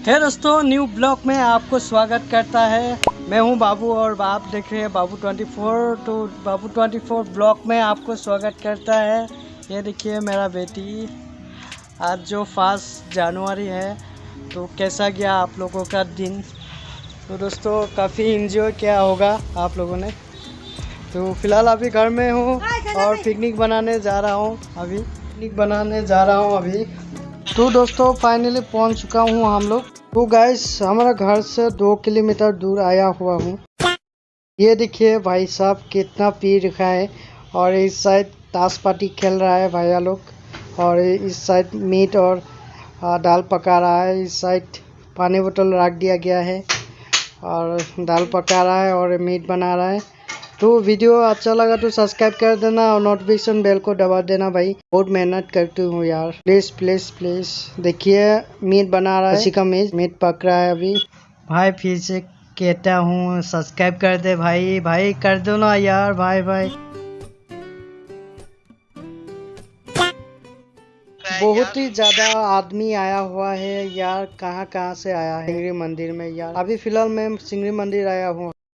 है दोस्तों, new blog में आपको स्वागत करता है। मैं हूं बाबू और आप देख रहे हैं बाबू 24। तो बाबू 24 ब्लॉग में आपको स्वागत करता है। ये देखिए मेरा बेटी, आज जो 5 जनवरी है, तो कैसा गया आप लोगों का दिन। तो दोस्तों काफ़ी एंजॉय किया होगा आप लोगों ने। तो फिलहाल अभी घर में हूँ और पिकनिक बनाने जा रहा हूँ अभी। तो दोस्तों फाइनली पहुंच चुका हूं हम लोग। तो गाइस हमारा घर से 2 किलोमीटर दूर आया हुआ हूं। ये देखिए भाई साहब कितना पी रखा है। और इस साइड ताश पार्टी खेल रहा है भैया लोग। और इस साइड मीट और दाल पका रहा है। इस साइड पानी बोतल रख दिया गया है और दाल पका रहा है और मीट बना रहा है। तो वीडियो अच्छा लगा तो सब्सक्राइब कर देना और नोटिफिकेशन बेल को दबा देना भाई। बहुत मेहनत करती हूँ यार, प्लीज प्लीज प्लीज। देखिए मीट बना रहा है, खसी का मीट पक रहा है अभी। भाई फिर से कहता हूँ सब्सक्राइब कर दे भाई, भाई कर दो ना यार, भाई भाई। बहुत ही ज्यादा आदमी आया हुआ है यार। कहाँ कहाँ से आया है सिंगरी मंदिर में यार। अभी फिलहाल मैं सिंगरी मंदिर आया हूँ।